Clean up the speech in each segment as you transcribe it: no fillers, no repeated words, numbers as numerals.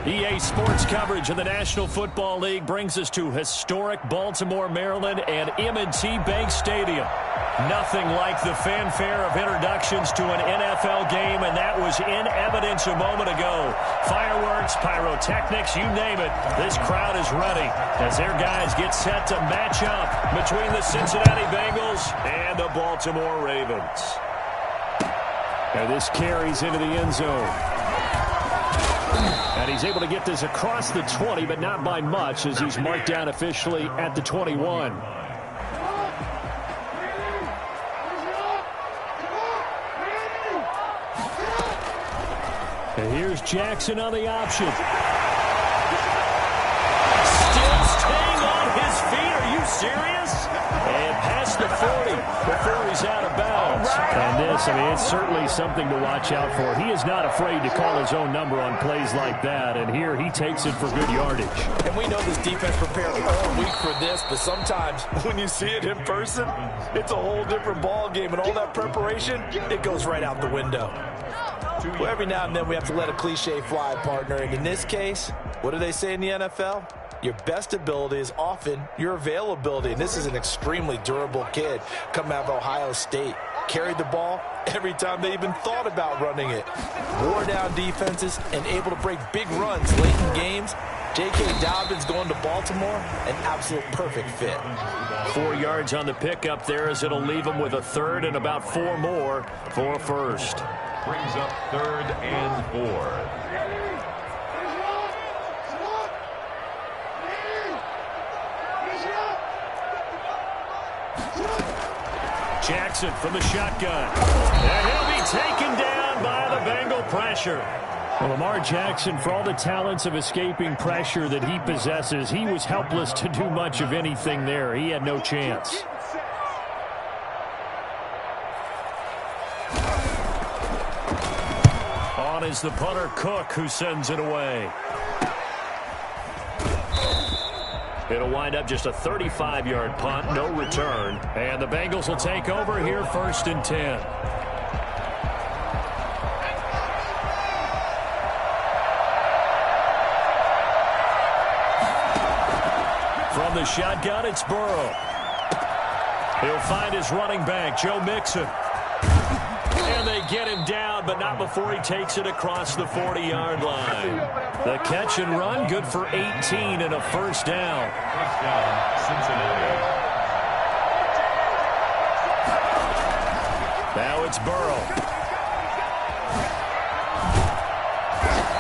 EA Sports coverage of the National Football League brings us to historic Baltimore, Maryland, and M&T Bank Stadium. Nothing like the fanfare of introductions to an NFL game, and that was in evidence a moment ago. Fireworks, pyrotechnics, you name it. This crowd is ready as their guys get set to match up between the Cincinnati Bengals and the Baltimore Ravens. And this carries into the end zone. And he's able to get this across the 20, but not by much, as he's marked down officially at the 21. And here's Jackson on the option. Still staying on his feet. Are you serious? And past the 40 before he's out of bounds. And this, it's certainly something to watch out for. He is not afraid to call his own number on plays like that. And here he takes it for good yardage. And we know this defense prepared all week for this, but sometimes when you see it in person, it's a whole different ball game. And all that preparation, it goes right out the window. Well, every now and then we have to let a cliche fly, partner. And in this case, what do they say in the NFL? Your best ability is often your availability. And this is an extremely durable kid coming out of Ohio State. Carried the ball every time they even thought about running it. Wore down defenses and able to break big runs late in games. J.K. Dobbins going to Baltimore, an absolute perfect fit. 4 yards on the pickup there, as it'll leave him with a third and about 4 more for a first. Brings up 3rd and 4. Jackson from the shotgun. And he'll be taken down by the Bengal pressure. Well, Lamar Jackson, for all the talents of escaping pressure that he possesses, he was helpless to do much of anything there. He had no chance. On is the punter, Cook, who sends it away. It'll wind up just a 35-yard punt, no return. And the Bengals will take over here 1st and 10. From the shotgun, it's Burrow. He'll find his running back, Joe Mixon. And they get him down, but not before he takes it across the 40-yard line. The catch and run, good for 18 and a first down. First down, Cincinnati. Now it's Burrow.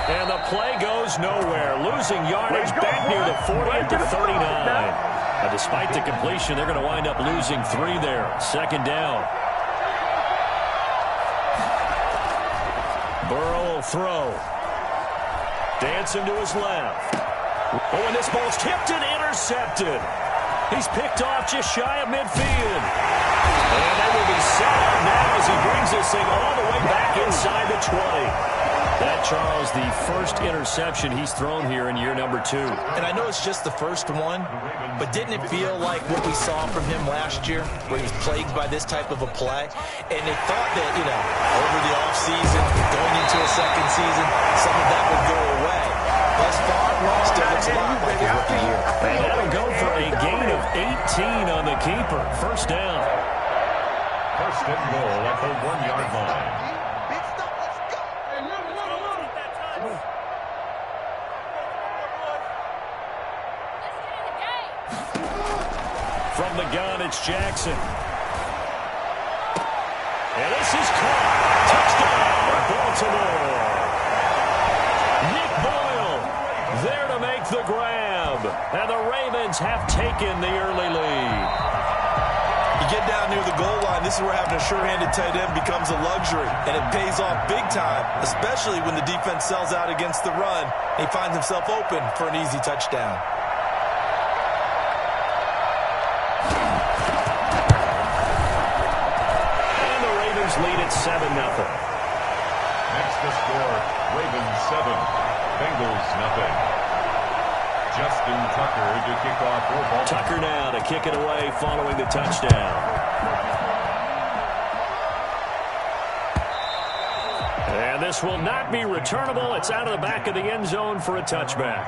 And the play goes nowhere. Losing yardage back near the 40 at the 39. Now, despite the completion, they're going to wind up losing 3 there. 2nd down. Burrow will throw. Dancing to his left. Oh, and this ball's tipped and intercepted. He's picked off just shy of midfield. And they will be set up now as he brings this thing all the way back inside the 20. That, Charles, the first interception he's thrown here in year number 2. And I know it's just the first one, but didn't it feel like what we saw from him last year, where he's plagued by this type of a play? And they thought that, over the offseason, going into a second season, some of that would go away. Thus far, still looks a lot like his rookie year. And that'll go for a gain of 18 on the keeper. First down. 1st and goal at the 1-yard line. From the gun, it's Jackson. And this is caught. Touchdown, Baltimore. Nick Boyle there to make the grab. And the Ravens have taken the early lead. You get down near the goal line, this is where having a sure-handed tight end becomes a luxury. And it pays off big time, especially when the defense sells out against the run. He finds himself open for an easy touchdown. Lead at 7-0. Next to score, Ravens 7, Bengals 0. Justin Tucker to kick off for Baltimore. Tucker now to kick it away following the touchdown. And And this will not be returnable. It's out of the back of the end zone for a touchback.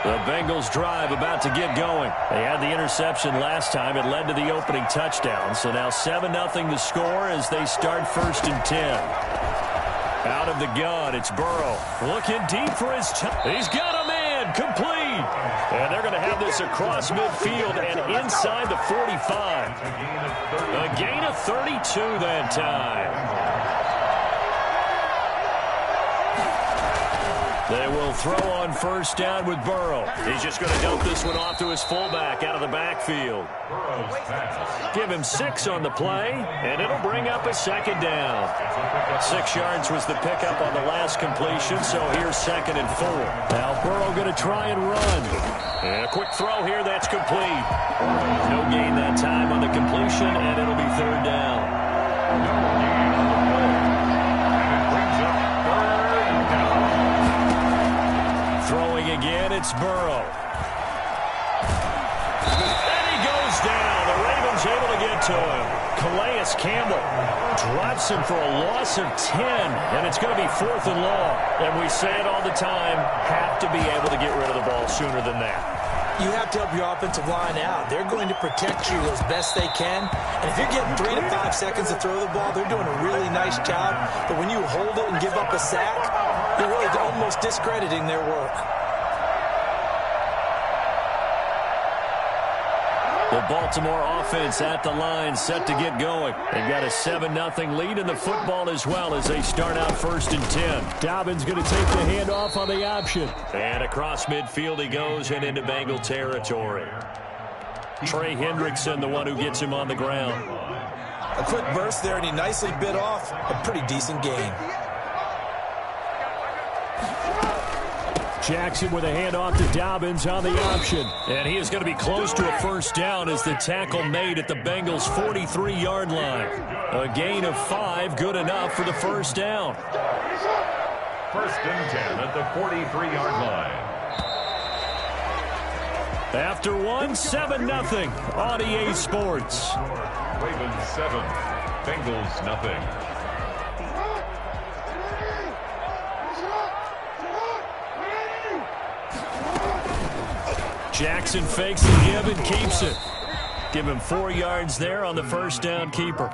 The Bengals drive about to get going. They had the interception last time. It led to the opening touchdown. So now 7-0 to score as they start 1st and 10. Out of the gun, it's Burrow. Looking deep for his he's got a man. Complete. And they're going to have this across midfield and inside the 45. A gain of 32 that time. They will throw on 1st down with Burrow. He's just going to dump this one off to his fullback out of the backfield. Give him 6 on the play, and it'll bring up a 2nd down. 6 yards was the pickup on the last completion, so here's 2nd and 4. Now Burrow going to try and run. And a quick throw here, that's complete. No gain that time on the completion, and it'll be 3rd down. Throwing again, it's Burrow. And he goes down. The Ravens able to get to him. Calais Campbell drops him for a loss of 10, and it's going to be 4th and long. And we say it all the time, have to be able to get rid of the ball sooner than that. You have to help your offensive line out. They're going to protect you as best they can. And if you're getting 3 to 5 seconds to throw the ball, they're doing a really nice job. But when you hold it and give up a sack, you're really almost discrediting their work. The Baltimore offense at the line, set to get going. They've got a 7-0 lead in the football as well as they start out 1st and 10. Dobbins going to take the handoff on the option. And across midfield he goes and into Bengal territory. Trey Hendrickson, the one who gets him on the ground. A quick burst there, and he nicely bit off a pretty decent gain. Jackson with a handoff to Dobbins on the option. And he is going to be close to a 1st down as the tackle made at the Bengals' 43-yard line. A gain of 5, good enough for the 1st down. 1st and 10 at the 43-yard line. After 1, 7-0 on EA Sports. Ravens 7, Bengals nothing. Jackson fakes the give and keeps it. Give him 4 yards there on the 1st down keeper.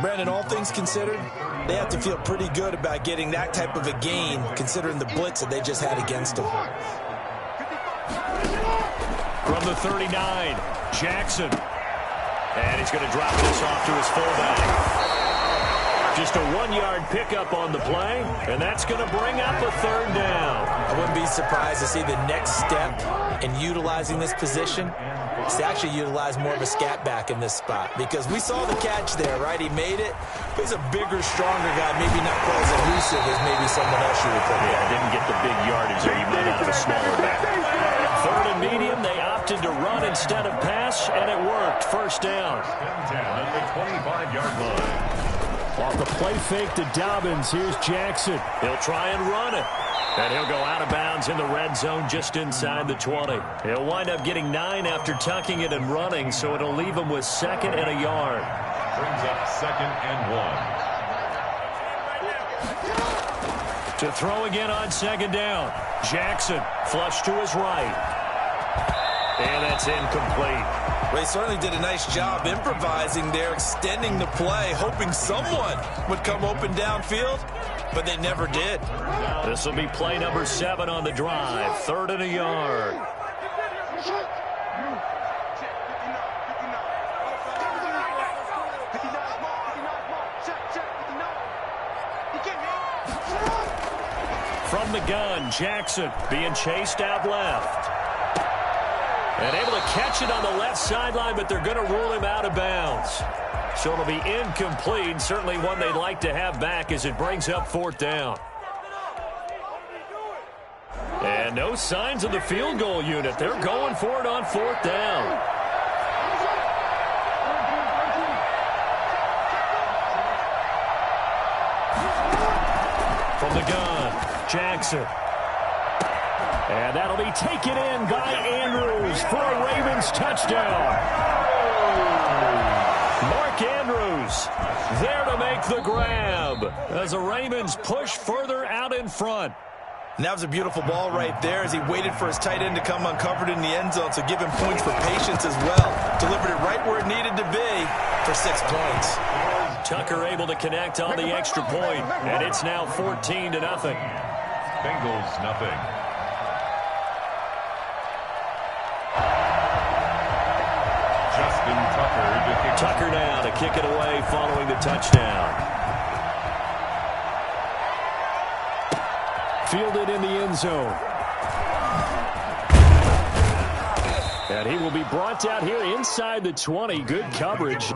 Brandon, all things considered, they have to feel pretty good about getting that type of a gain, considering the blitz that they just had against them. From the 39, Jackson. And he's going to drop this off to his fullback. Just a 1-yard pickup on the play, and that's going to bring up a 3rd down. I wouldn't be surprised to see the next step in utilizing this position is to actually utilize more of a scat back in this spot, because we saw the catch there, right? He made it. But he's a bigger, stronger guy, maybe not quite as elusive as maybe someone else you would put. Yeah, didn't get the big yardage there. You might have a smaller back. 3rd and medium, they opted to run instead of pass, and it worked. 1st down. 10 at the 25-yard line. Off the play fake to Dobbins, here's Jackson. He'll try and run it. And he'll go out of bounds in the red zone just inside the 20. He'll wind up getting 9 after tucking it and running, so it'll leave him with 2nd and a yard. Brings up 2nd and 1. To throw again on 2nd down. Jackson, flush to his right. And that's incomplete. Well, he certainly did a nice job improvising there, extending the play, hoping someone would come open downfield, but they never did. This will be play number 7 on the drive. 3rd and a yard. From the gun, Jackson being chased out left. And able to catch it on the left sideline, but they're going to rule him out of bounds. So it'll be incomplete, certainly one they'd like to have back as it brings up 4th down. And no signs of the field goal unit. They're going for it on 4th down. From the gun, Jackson. And that'll be taken in by Andrews for a Ravens touchdown. Mark Andrews Bengals. There to make the grab as the Ravens push further out in front. And that was a beautiful ball right there as he waited for his tight end to come uncovered in the end zone, so give him points for patience as well. Delivered it right where it needed to be for 6 points. Tucker able to connect on the extra point, and it's now 14-0. Bengals nothing. Justin Tucker to kick. Tucker now to kick it away following the touchdown. Fielded in the end zone. And he will be brought down here inside the 20. Good coverage.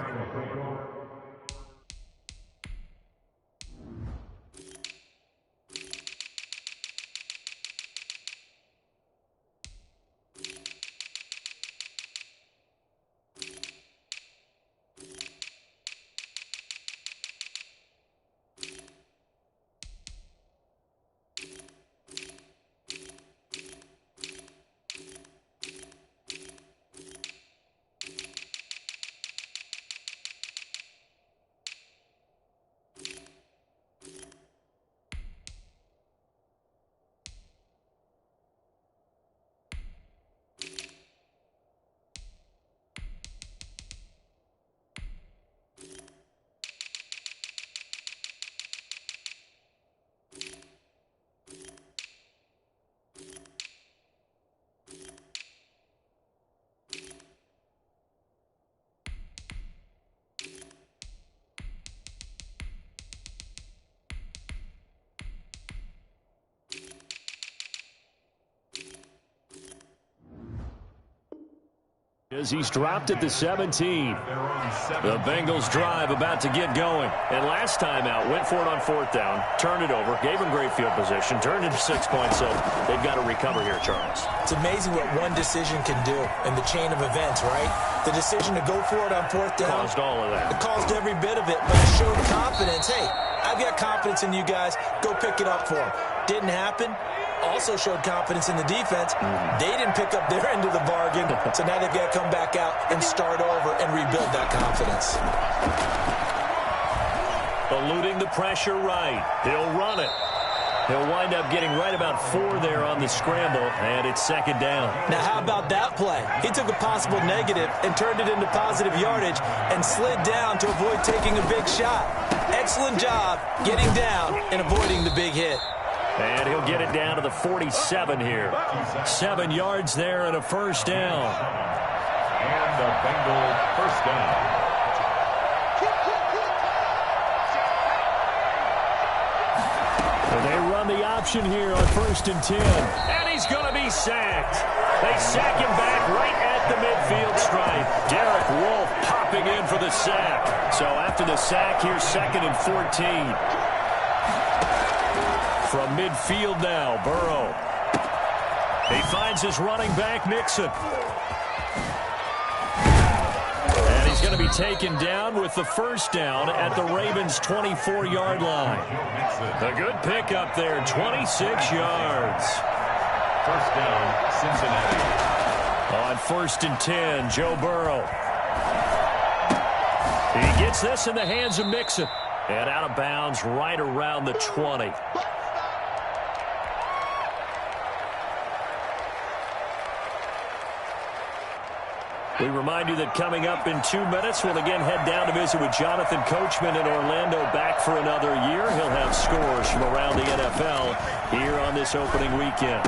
As he's dropped at the 17. The Bengals drive about to get going. And last time out, went for it on 4th down, turned it over, gave him great field position, turned it to 6 points, so they've got to recover here, Charles. It's amazing what one decision can do in the chain of events, right? The decision to go for it on 4th down. Caused all of that. It caused every bit of it, but it showed confidence. Hey, I've got confidence in you guys. Go pick it up for them. Didn't happen. Also showed confidence in the defense. They didn't pick up their end of the bargain, so now they've got to come back out and start over and rebuild that confidence. Eluding the pressure right. He'll run it. He'll wind up getting right about 4 there on the scramble, and it's 2nd down. Now, how about that play? He took a possible negative and turned it into positive yardage and slid down to avoid taking a big shot. Excellent job getting down and avoiding the big hit. And he'll get it down to the 47 here. 7 yards there and a 1st down. And the Bengal 1st down. And they run the option here on 1st and 10. And he's going to be sacked. They sack him back right at the midfield stripe. Derek Wolfe popping in for the sack. So after the sack, here's 2nd and 14. From midfield now, Burrow. He finds his running back, Mixon. And he's going to be taken down with the 1st down at the Ravens' 24-yard line. A good pickup there, 26 yards. 1st down, Cincinnati. On 1st and 10, Joe Burrow. He gets this in the hands of Mixon. And out of bounds right around the 20. We remind you that coming up in 2 minutes, we'll again head down to visit with Jonathan Coachman in Orlando, back for another year. He'll have scores from around the NFL here on this opening weekend.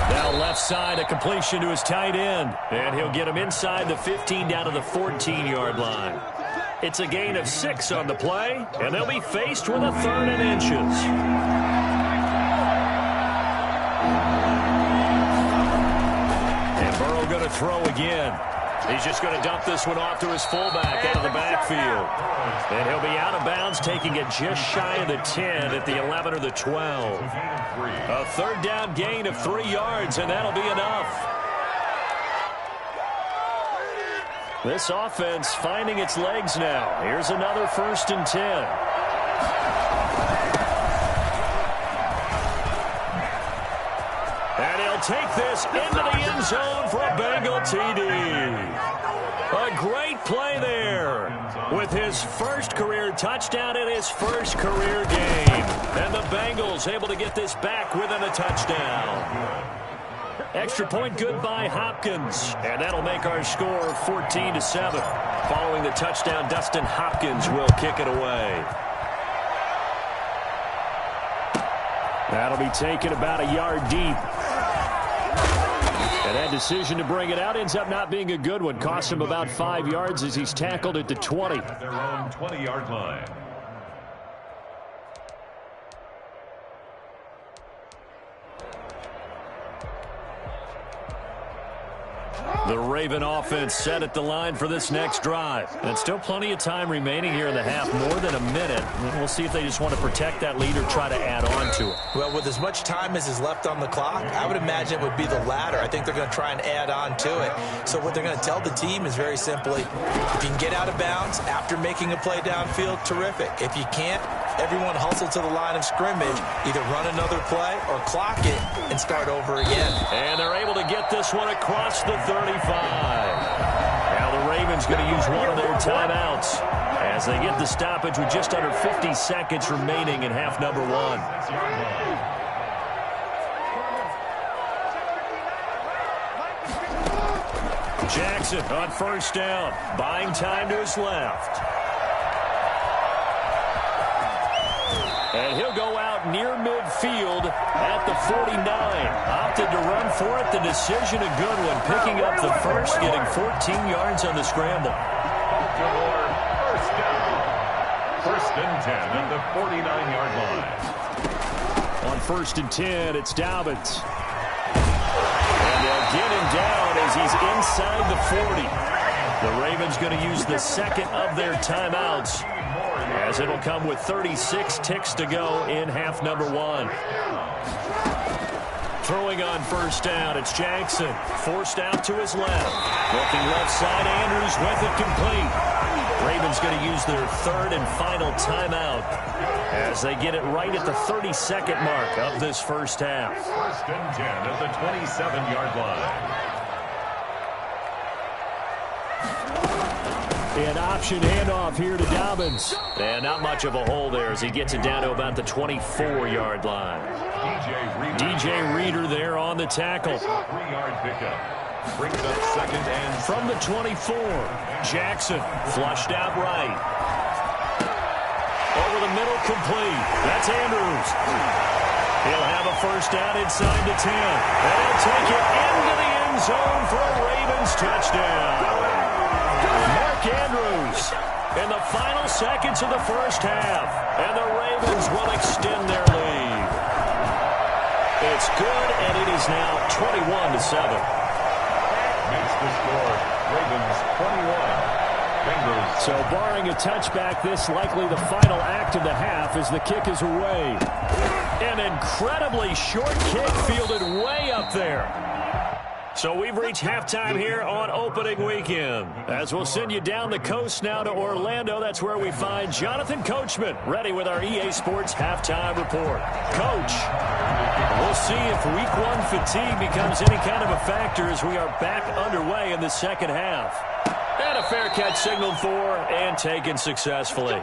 Now left side, a completion to his tight end. And he'll get him inside the 15 down to the 14-yard line. It's a gain of 6 on the play, and they'll be faced with a 3rd and inches. And Burrow going to throw again. He's just going to dump this one off to his fullback out of the backfield. And he'll be out of bounds, taking it just shy of the 10 at the 11 or the 12. A 3rd down gain of 3 yards, and that'll be enough. This offense finding its legs now. Here's another 1st and 10. And he'll take this into the end zone for a Bengal TD. A great play there with his first career touchdown in his first career game. And the Bengals able to get this back within a touchdown. Extra point good by Hopkins. And that'll make our score 14-7. Following the touchdown, Dustin Hopkins will kick it away. That'll be taken about a yard deep. And that decision to bring it out ends up not being a good one. Cost him about 5 yards as he's tackled at the 20. Their own 20-yard line. The Raven offense set at the line for this next drive. And still plenty of time remaining here in the half, more than a minute. We'll see if they just want to protect that lead or try to add on to it. Well, with as much time as is left on the clock, I would imagine it would be the latter. I think they're going to try and add on to it. So what they're going to tell the team is very simply, if you can get out of bounds after making a play downfield, terrific. If you can't, everyone hustle to the line of scrimmage, either run another play or clock it and start over again. And they're able to get this one across the 35. Now the Ravens going to use one of their timeouts as they get the stoppage with just under 50 seconds remaining in half number one. Jackson on first down, buying time to his left. And he'll go out near midfield at the 49. Opted to run for it. The decision a good one. Picking up the first, getting 14 yards on the scramble. First down. First and 10 at the 49-yard line. On first and 10, it's Dobbins. And they'll get him down as he's inside the 40. The Ravens going to use the second of their timeouts, as it'll come with 36 ticks to go in half number one. Throwing on first down, it's Jackson. Forced out to his left. Looking left side, Andrews with it complete. Ravens going to use their third and final timeout as they get it right at the 32nd mark of this first half. First and 10 at the 27-yard line. An option handoff here to Dobbins. And not much of a hole there as he gets it down to about the 24-yard line. DJ Reader there on the tackle. 3-yard pickup. Brings up second and from the 24. Jackson flushed out right. Over the middle, complete. That's Andrews. He'll have a first down inside the 10. And he'll take it into the end zone for a Ravens touchdown. Mark Andrews in the final seconds of the first half. And the Ravens will extend their lead. It's good, and it is now 21-7. Makes the score. Ravens 21. Bengals. So barring a touchback, this likely the final act of the half as the kick is away. An incredibly short kick fielded way up there. So we've reached halftime here on opening weekend. As we'll send you down the coast now to Orlando, that's where we find Jonathan Coachman ready with our EA Sports halftime report. Coach, we'll see if week one fatigue becomes any kind of a factor as we are back underway in the second half. And a fair catch signaled for and taken successfully.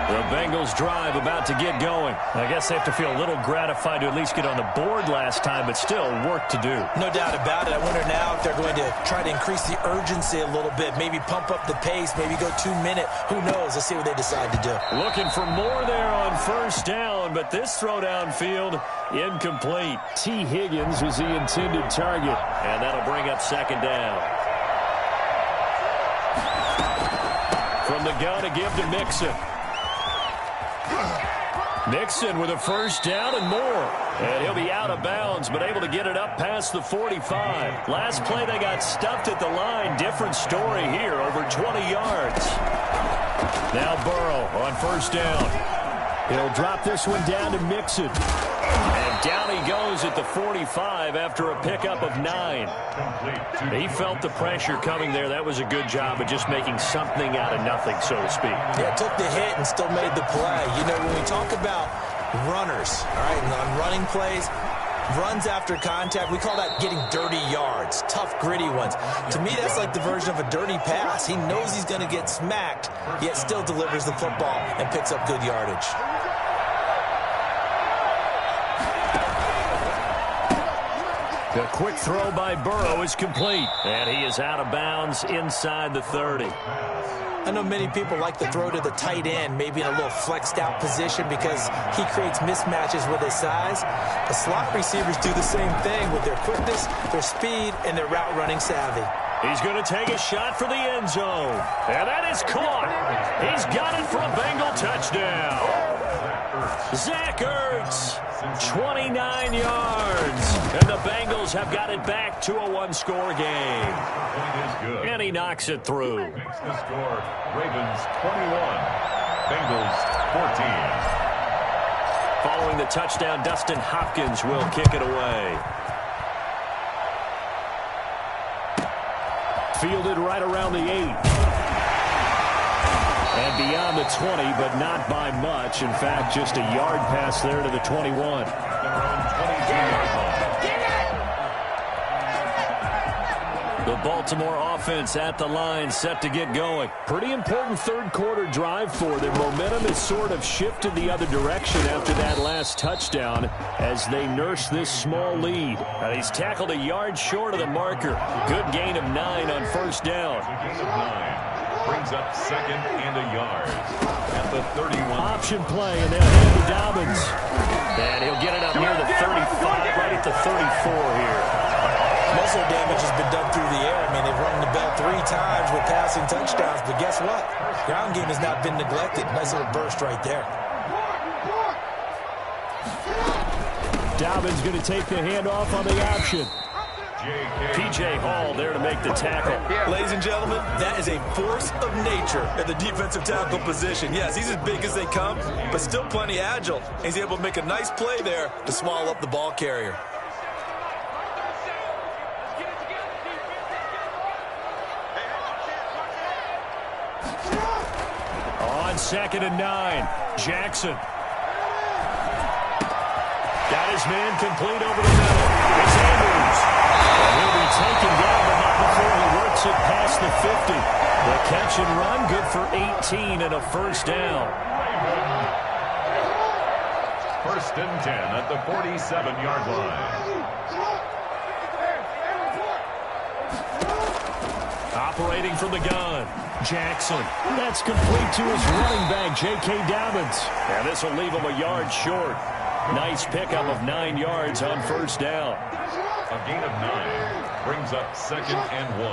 The Bengals drive about to get going. I guess they have to feel a little gratified to at least get on the board last time, but still work to do. No doubt about it. I wonder now if they're going to try to increase the urgency a little bit, maybe pump up the pace, maybe go 2 minute. Who knows? Let's see what they decide to do. Looking for more there on first down, but this throw downfield incomplete. T. Higgins was the intended target, and that'll bring up second down. From the gun to give to Mixon. Mixon with a first down and more. And he'll be out of bounds, but able to get it up past the 45. Last play, they got stuffed at the line. Different story here, over 20 yards. Now Burrow on first down. He'll drop this one down to Mixon. And down he goes at the 45 after a pickup of 9. He felt the pressure coming there. That was a good job of just making something out of nothing, so to speak. Yeah, took the hit and still made the play. You know, when we talk about runners, all right, and on running plays, runs after contact. We call that getting dirty yards, tough, gritty ones. To me, that's like the version of a dirty pass. He knows he's going to get smacked, yet still delivers the football and picks up good yardage. The quick throw by Burrow is complete, and he is out of bounds inside the 30. I know many people like to throw to the tight end, maybe in a little flexed out position because he creates mismatches with his size. The slot receivers do the same thing with their quickness, their speed, and their route running savvy. He's going to take a shot for the end zone, and that is caught. He's got it for a Bengal touchdown. Zach Ertz, 29 yards, and the Bengals have got it back to a one-score game. And he knocks it through. Makes the score Ravens 21, Bengals 14. Following the touchdown, Dustin Hopkins will kick it away. Fielded right around the 8. And beyond the 20, but not by much. In fact, just a yard pass there to the 21. Their own 22-yard line. The Baltimore offense at the line, set to get going. Pretty important third-quarter drive for them. Momentum has sort of shifted the other direction after that last touchdown as they nurse this small lead. He's tackled a yard short of the marker. Good gain of 9 on first down. Gain of 9. Brings up second and a yard at the 31. Option play, and they'll hand to Dobbins. And he'll get it up near the 35, right at the 34 here. Muscle damage has been done through the air. I mean, they've rung the bell 3 times with passing touchdowns, but guess what? Ground game has not been neglected. Nice little burst right there. Dobbins going to take the handoff on the option. P.J. Hall there to make the tackle. Ladies and gentlemen, that is a force of nature at the defensive tackle position. Yes, he's as big as they come, but still plenty agile. He's able to make a nice play there to swallow up the ball carrier. On 2nd and 9, Jackson. Got his man complete over the middle. It's Andrews. And he'll be taken down, but not before he works it past the 50. The catch and run, good for 18 and a first down. First and 10 at the 47-yard line. Operating from the gun, Jackson. That's complete to his running back, J.K. Dobbins. And this will leave him a yard short. Nice pickup of 9 yards on first down. A gain of 9 brings up second and 1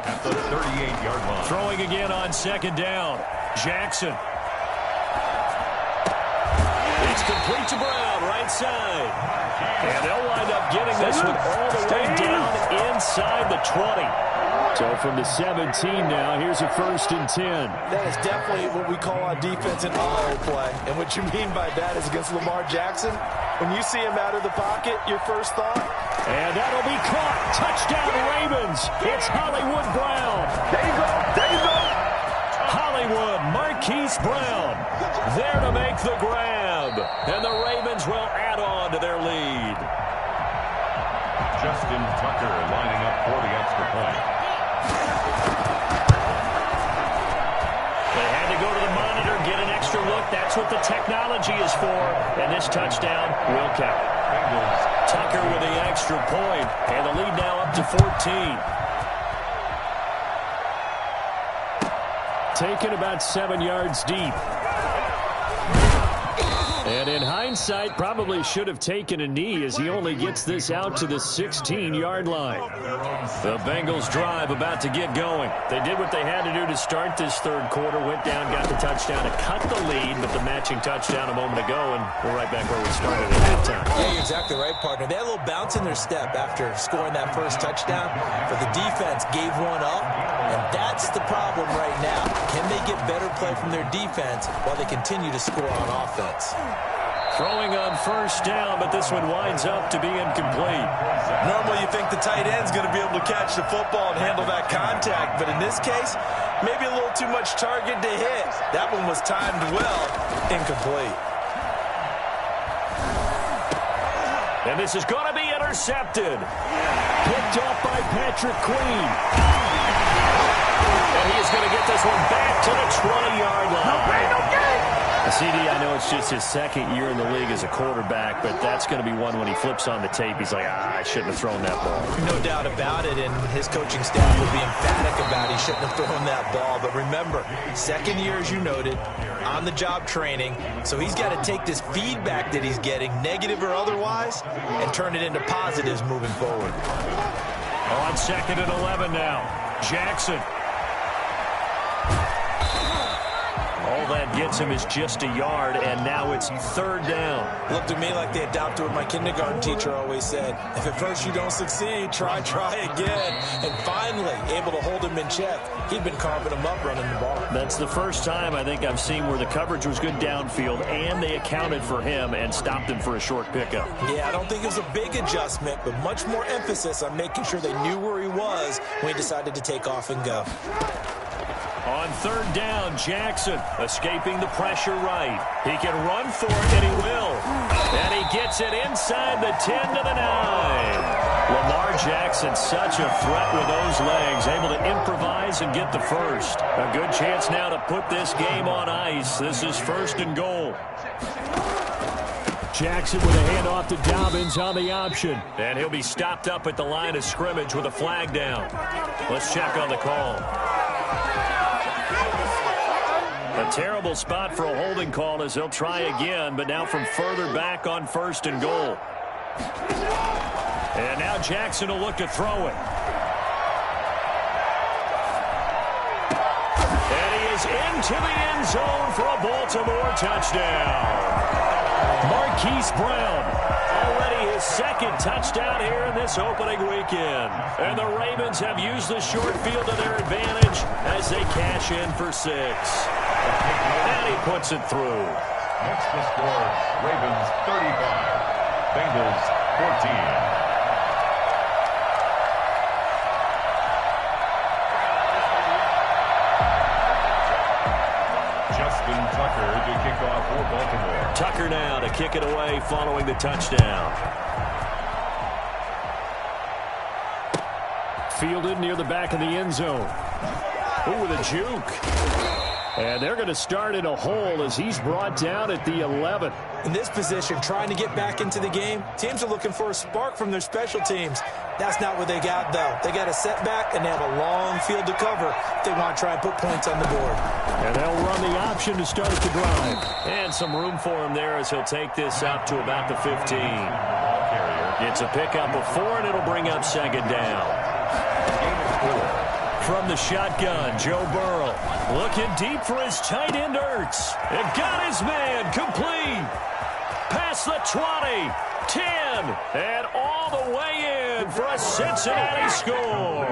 at the 38-yard line. Throwing again on second down, Jackson. It's complete to Brown, right side. And they'll wind up getting this one all the way down inside the 20. So from the 17 now, here's a first and 10. That is definitely what we call on defense an auto play. And what you mean by that is against Lamar Jackson, when you see him out of the pocket, your first thought? And that'll be caught. Touchdown Ravens. It's Hollywood Brown. There you go. There you go. Hollywood, Marquise Brown, there to make the grab. And the Ravens will add on to their lead. Justin Tucker lining up for the extra point. They had to go to the monitor, get an extra look. That's what the technology is for. And this touchdown will count. Tucker with the extra point, and the lead now up to 14. Taken about 7 yards deep. And in hindsight, probably should have taken a knee as he only gets this out to the 16-yard line. The Bengals drive about to get going. They did what they had to do to start this third quarter, went down, got the touchdown to cut the lead, but the matching touchdown a moment ago, and we're right back where we started at halftime. Yeah, you're exactly right, partner. They had a little bounce in their step after scoring that first touchdown, but the defense gave one up, and that's the problem right now. Can they get better play from their defense while they continue to score on offense? Throwing on first down, but this one winds up to be incomplete. Normally you think the tight end's going to be able to catch the football and handle that contact, but in this case, maybe a little too much target to hit. That one was timed well, incomplete. And this is going to be intercepted. Picked off by Patrick Queen. And he is going to get this one back to the 20-yard line. No pain, no gain. CD, I know it's just his second year in the league as a quarterback, but that's going to be one when he flips on the tape. He's like, I shouldn't have thrown that ball. No doubt about it, and his coaching staff will be emphatic about he shouldn't have thrown that ball. But remember, second year, as you noted, on-the-job training, so he's got to take this feedback that he's getting, negative or otherwise, and turn it into positives moving forward. On 2nd and 11 now, Jackson. All that gets him is just a yard, and now it's 3rd down. Looked to me like they adopted what my kindergarten teacher always said. If at first you don't succeed, try again. And finally, able to hold him in check. He'd been carving him up running the ball. That's the first time I think I've seen where the coverage was good downfield, and they accounted for him and stopped him for a short pickup. Yeah, I don't think it was a big adjustment, but much more emphasis on making sure they knew where he was when he decided to take off and go. On 3rd down, Jackson escaping the pressure right. He can run for it, and he will. And he gets it inside the 10 to the 9. Lamar Jackson, such a threat with those legs, able to improvise and get the first. A good chance now to put this game on ice. This is 1st and goal. Jackson with a handoff to Dobbins on the option. And he'll be stopped up at the line of scrimmage with a flag down. Let's check on the call. A terrible spot for a holding call as they'll try again, but now from further back on 1st and goal. And now Jackson will look to throw it. And he is into the end zone for a Baltimore touchdown. Marquise Brown, already his 2nd touchdown here in this opening weekend. And the Ravens have used the short field to their advantage as they cash in for 6. And he puts it through. Next to score, Ravens 35, Bengals 14. Justin Tucker to kick off for Baltimore. Tucker now to kick it away following the touchdown. Fielded near the back of the end zone. Ooh, with a juke. And they're going to start in a hole as he's brought down at the 11. In this position, trying to get back into the game, teams are looking for a spark from their special teams. That's not what they got, though. They got a setback, and they have a long field to cover if they want to try and put points on the board. And they'll run the option to start the drive. And some room for him there as he'll take this up to about the 15. It's a pickup of 4, and it'll bring up 2nd down. From the shotgun, Joe Burrow looking deep for his tight end Ertz. And got his man complete. Past the 20, 10, and all the way in for a Cincinnati score.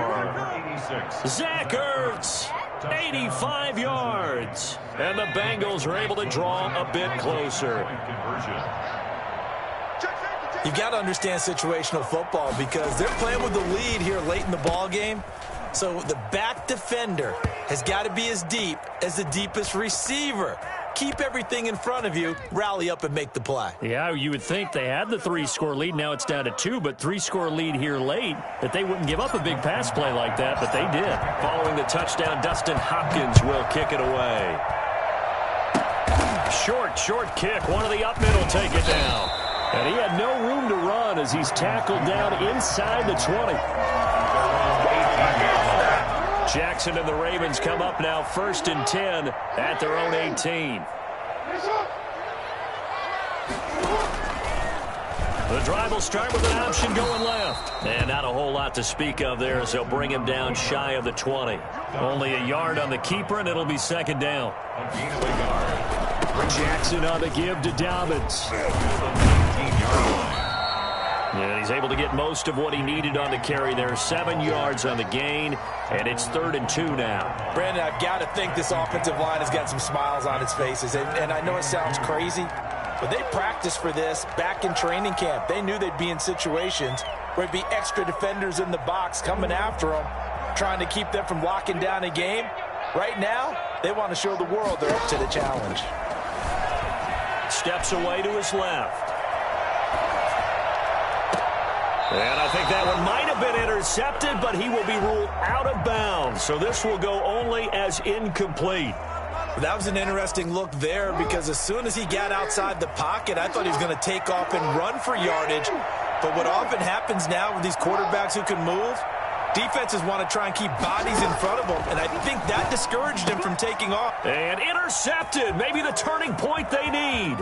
Zach Ertz, 85 yards. And the Bengals are able to draw a bit closer. You've got to understand situational football because they're playing with the lead here late in the ball game. So the back defender has got to be as deep as the deepest receiver. Keep everything in front of you, rally up and make the play. Yeah, you would think they had the 3-score lead. Now it's down to 2, but 3-score lead here late, that they wouldn't give up a big pass play like that, but they did. Following the touchdown, Dustin Hopkins will kick it away. Short kick. One of the up men will take it down. And he had no room to run as he's tackled down inside the 20. Jackson and the Ravens come up now 1st and 10 at their own 18. The drive will start with an option going left. And not a whole lot to speak of there as they'll bring him down shy of the 20. Only a yard on the keeper, and it'll be 2nd down. Jackson on the give to Dobbins. And he's able to get most of what he needed on the carry there. 7 yards on the gain, and it's 3rd and 2 now. Brandon, I've got to think this offensive line has got some smiles on its faces. And I know it sounds crazy, but they practiced for this back in training camp. They knew they'd be in situations where it'd be extra defenders in the box coming after them, trying to keep them from locking down a game. Right now, they want to show the world they're up to the challenge. Steps away to his left. And I think that one might have been intercepted, but he will be ruled out of bounds. So this will go only as incomplete. That was an interesting look there because as soon as he got outside the pocket, I thought he was going to take off and run for yardage. But what often happens now with these quarterbacks who can move, defenses want to try and keep bodies in front of them, and I think that discouraged him from taking off. And intercepted, maybe the turning point they need.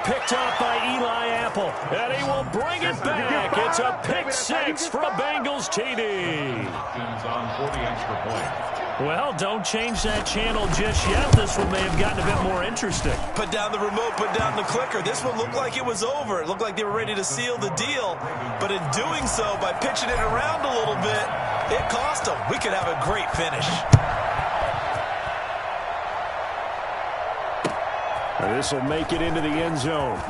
Picked up by Eli Apple, and he will bring it back. It's a pick six for a Bengals TD. On 40 extra points. Well, don't change that channel just yet. This one may have gotten a bit more interesting. Put down the remote, put down the clicker. This one looked like it was over. It looked like they were ready to seal the deal. But in doing so, by pitching it around a little bit, it cost them. We could have a great finish. And this will make it into the end zone.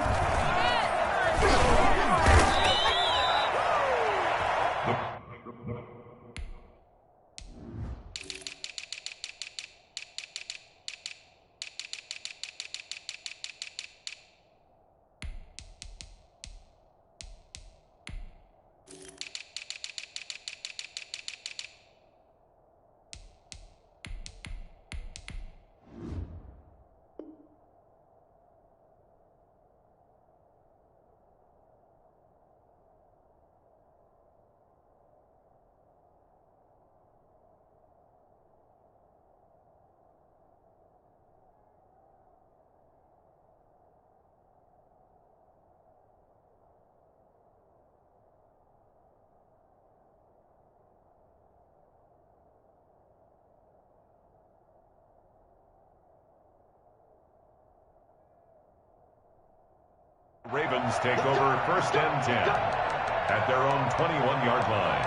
Ravens take over 1st and 10 at their own 21-yard line.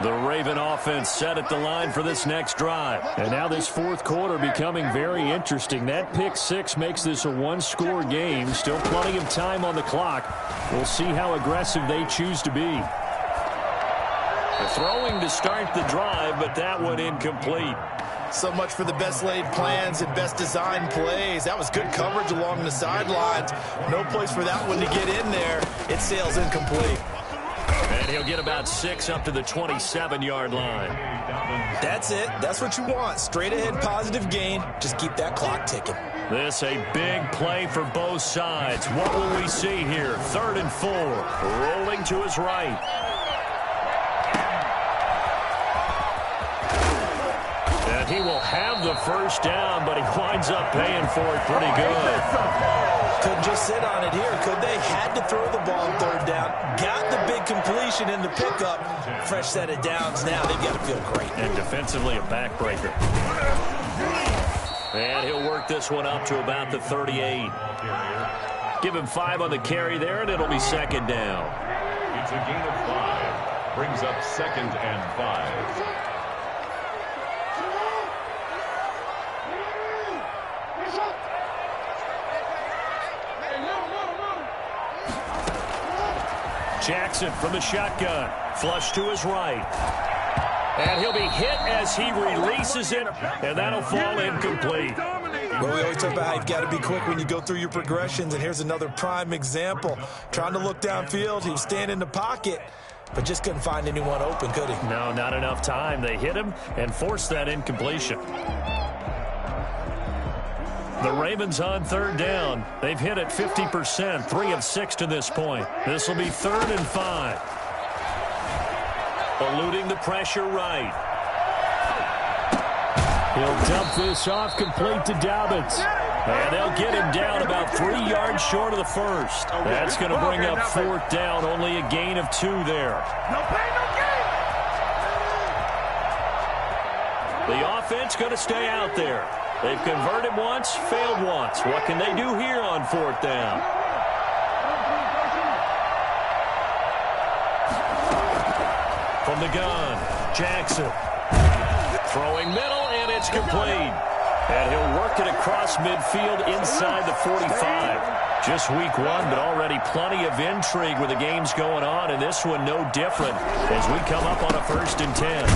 The Raven offense set at the line for this next drive. And now this fourth quarter becoming very interesting. That pick six makes this a one-score game. Still plenty of time on the clock. We'll see how aggressive they choose to be. Throwing to start the drive, but that one incomplete. So much for the best laid plans and best designed plays. That was good coverage along the sidelines. No place for that one to get in there. It sails incomplete. And he'll get about 6 up to the 27-yard line. That's it. That's what you want. Straight ahead positive gain. Just keep that clock ticking. This a big play for both sides. What will we see here? 3rd and 4. Rolling to his right. And he will have the first down, but he winds up paying for it pretty good. Couldn't just sit on it here, could they? Had to throw the ball on 3rd down. Got the big completion in the pickup. Fresh set of downs now. They've got to feel great. And defensively a backbreaker. And he'll work this one up to about the 38. Give him 5 on the carry there, and it'll be 2nd down. It's a gain of 5. Brings up 2nd and 5. Jackson from the shotgun. Flush to his right. And he'll be hit as he releases it, and that'll fall incomplete. Well, we always talk about how you've got to be quick when you go through your progressions, and here's another prime example. Trying to look downfield, he was standing in the pocket, but just couldn't find anyone open, could he? No, not enough time. They hit him and forced that incompletion. The Ravens on 3rd down. They've hit it 50%, 3 of 6 to this point. This will be 3rd and 5. Eluding the pressure right. He'll dump this off complete to Dobbins. And they'll get him down about 3 yards short of the first. That's going to bring up 4th down, only a gain of 2 there. The offense going to stay out there. They've converted once, failed once. What can they do here on 4th down? From the gun, Jackson. Throwing middle, and it's complete. And he'll work it across midfield inside the 45. Just week 1, but already plenty of intrigue with the games going on, and this one no different as we come up on a 1st and 10.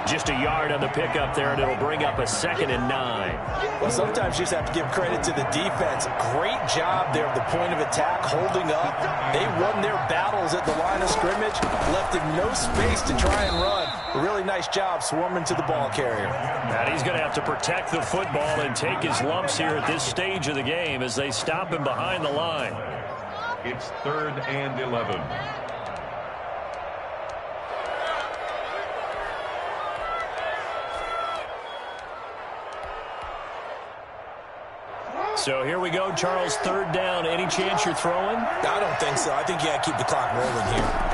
Just a yard on the pickup there, and it'll bring up a 2nd and 9. Well, sometimes you just have to give credit to the defense. Great job there at the point of attack, holding up. They won their battles at the line of scrimmage, left him no space to try and run. A really nice job swarming to the ball carrier. And he's going to have to protect the football and take his lumps here at this stage of the game as they stop him behind the line. It's 3rd and 11. So here we go, Charles, 3rd down. Any chance you're throwing? I don't think so. I think you got to keep the clock rolling here.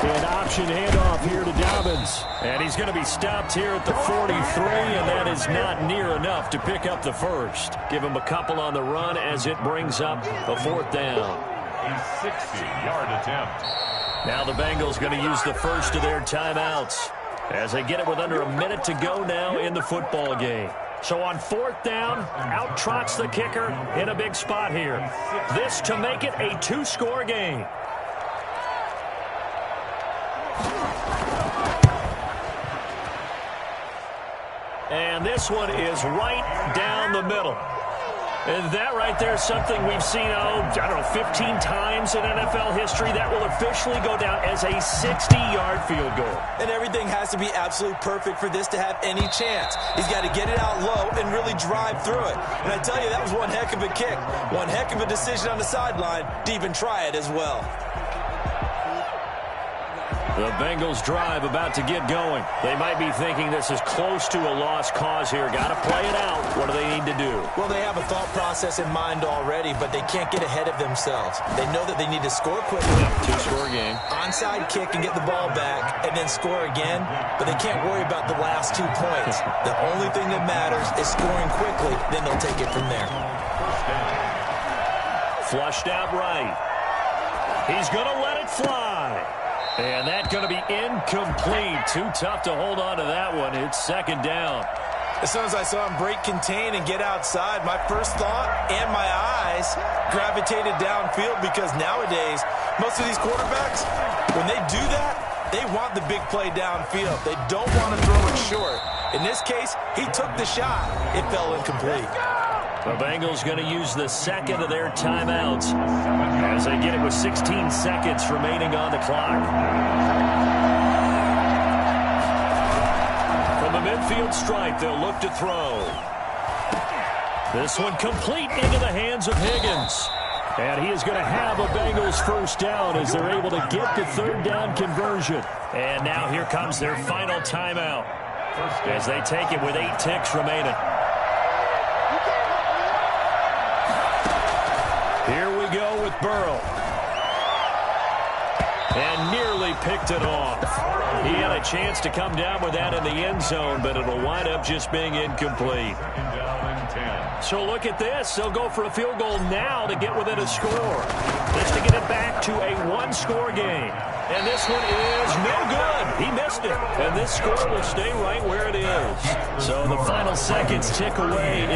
An option handoff here to Dobbins. And he's going to be stopped here at the 43, and that is not near enough to pick up the first. Give him a couple on the run as it brings up the 4th down. A 60-yard attempt. Now the Bengals going to use the first of their timeouts as they get it with under a minute to go now in the football game. So on 4th down, out trots the kicker in a big spot here. This to make it a 2-score game. And this one is right down the middle. And that right there is something we've seen, 15 times in NFL history. That will officially go down as a 60-yard field goal. And everything has to be absolutely perfect for this to have any chance. He's got to get it out low and really drive through it. And I tell you, that was one heck of a kick. One heck of a decision on the sideline to even try it as well. The Bengals drive about to get going. They might be thinking this is close to a lost cause here. Got to play it out. What do they need to do? Well, they have a thought process in mind already, but they can't get ahead of themselves. They know that they need to score quickly. 2-score game. Onside kick and get the ball back and then score again, but they can't worry about the last 2 points. The only thing that matters is scoring quickly, then they'll take it from there. Flushed out right. He's going to let it fly. And that's going to be incomplete. Too tough to hold on to that one. It's 2nd down. As soon as I saw him break contain and get outside, my first thought and my eyes gravitated downfield because nowadays, most of these quarterbacks, when they do that, they want the big play downfield. They don't want to throw it short. In this case, he took the shot. It fell incomplete. The Bengals going to use the 2nd of their timeouts as they get it with 16 seconds remaining on the clock. From the midfield stripe, they'll look to throw. This one complete into the hands of Higgins. And he is going to have a Bengals 1st down as they're able to get the 3rd down conversion. And now here comes their final timeout as they take it with 8 ticks remaining. Here we go with Burrow. And nearly picked it off. He had a chance to come down with that in the end zone, but it'll wind up just being incomplete. So look at this. They'll go for a field goal now to get within a score. Just to get it back to a 1-score game. And this one is no good. He missed it. And this score will stay right where it is. So the final seconds tick away.